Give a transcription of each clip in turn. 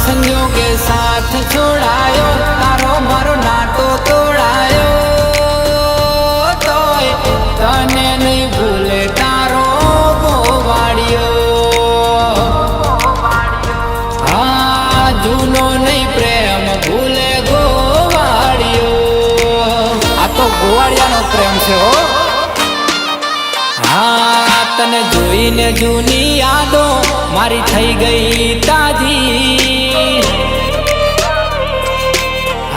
સંજોગે સાથ છોડાયો, તારો મારો નાતો તોડાયો, તોય તને નહીં ભૂલે તારો ગોવાળિયો. હા, જૂનો નહીં પ્રેમ ભૂલે ગોવાળિયો. આ તો ગોવાળિયાનો પ્રેમ છે હો. હા, તને જોઈને જૂની યાદો મારી થઈ ગઈ તાજી.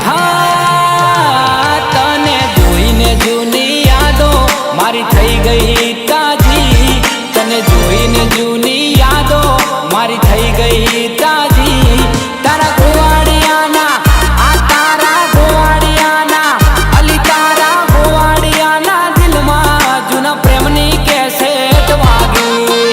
હા, તને જોઈને જૂની યાદો મારી થઈ ગઈ તાજી. તને જોઈને જૂની યાદો મારી થઈ ગઈ તાજી. તારા ગોવાળિયાના, આ તારા ગોવાળિયાના, અલી તારા ગોવાળિયાના દિલમાં જૂના પ્રેમની કેસેટ વાગી.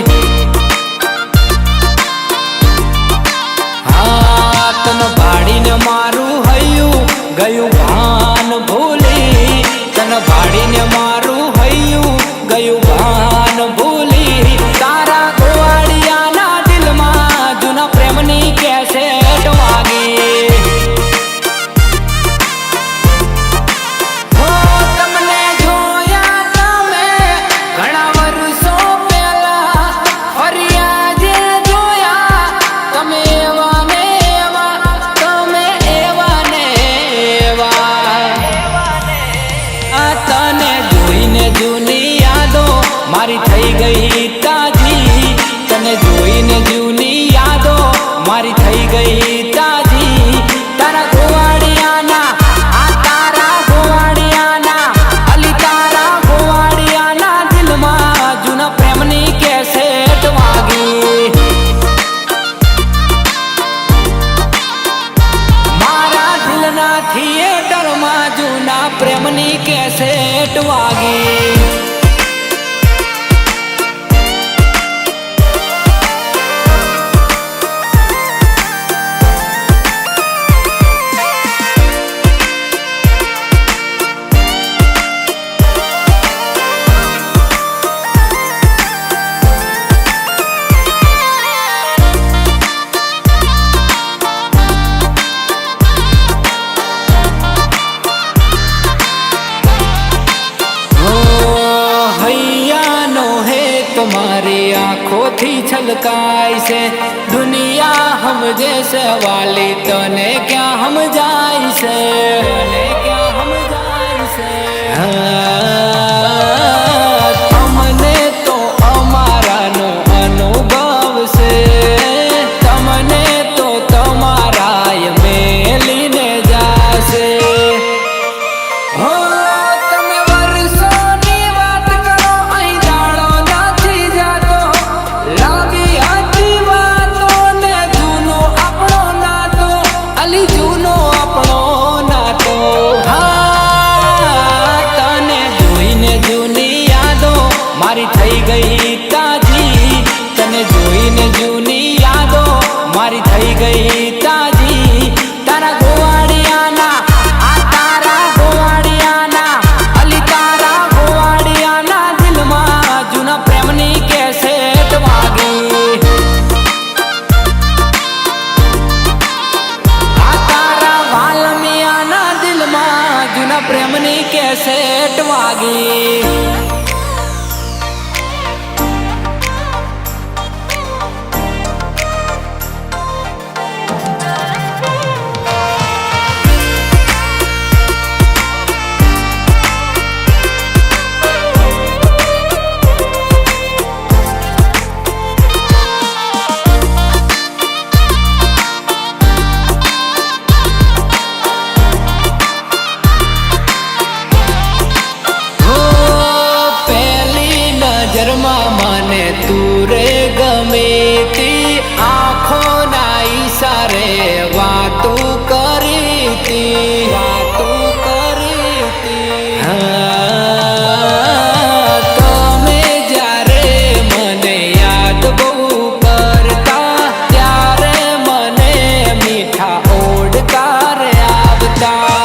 હા, તને ભાડીને મારું હૈયું ગયું ભાન ભૂલી. તને ભાડીને મારું હૈયું ગયું ભાન ભૂલી. તારા ગોવાળિયાના દિલમાં જૂના પ્રેમની કેસેટ વાગી. હો, તમને જોયા તમે ઘણા વર્ષો પહેલા, ફર્યા જે જોયા તમે એવા ને એવા, તમે એવા ને એવા. આ તને જોઈને જૂની યાદો મારી થઈ ગઈ તાજી. તને જોઈને જૂની યાદો મારી થઈ ગઈ તાજી. તારા ગોવાળિયાના, આ તારા ગોવાળિયાના, અલી તારા ગોવાળિયાના દિલમાં જૂના પ્રેમની કેસેટ વાગી. મારા દિલના થિયેટરમાં જૂના પ્રેમની કેસેટ વાગી. તમારી આંખોથી છલકાય છે દુનિયા, સમજે છે વાલી તને ક્યાં સમજાય છે, તને ક્યાં સમજાય છે. તમને તો અમારાનો અનુભવ છે, તમને તો તમારા મેલીને જાશે. હો, તમે વર્ષોની વાત કરો, અહીં જાણો નથી જાતો. લાગી હતી વાતો ને જૂનો આપણો નાતો, અલી જૂનો આપણો નાતો. હા, તને જોઈને જૂની યાદો મારી થઈ ગઈ તાજી. તને જોઈને જૂની યાદો મારી થઈ ગઈ તાજી. તારા ગોવાળિયાના, આ તારા ગોવાળિયાના, અલી તારા ગોવાળિયાના દિલમાં જૂના પ્રેમની કેસેટ વાગી. આ તારા વાલમિયાના દિલમાં જૂના પ્રેમની કેસેટ વાગી. નજરમાં મને તું રે ગમી તી, આંખોના ઈશારે વાતું કરી તી, વાતું કરી તી. હા, તમે જ્યારે મને યાદ બહુ કરતા, ત્યારે મને મીઠા ઓડકાર આવતા.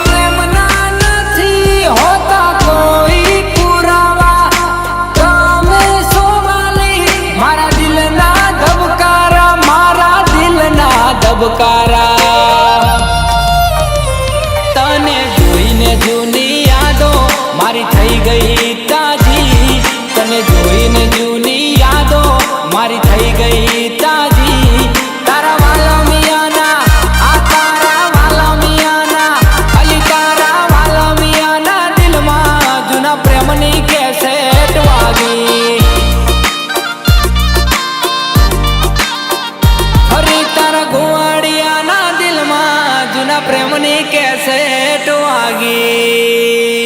પ્રેમના નથી હોતા કોઈ પૂરા, મારી થઈ ગઈ તાજી, તને જોઈને જૂની યાદો મારી થઈ ગઈ તાજી. તારા વાલા મિયાના, આ તારા વાલા મિયાના, અલી તારા વાલા મિયાના દિલમાં જૂના પ્રેમની કેસેટ વાગી. હરી તારા ગોવાળિયાના દિલમાં જૂના પ્રેમની કેસેટ વાગી.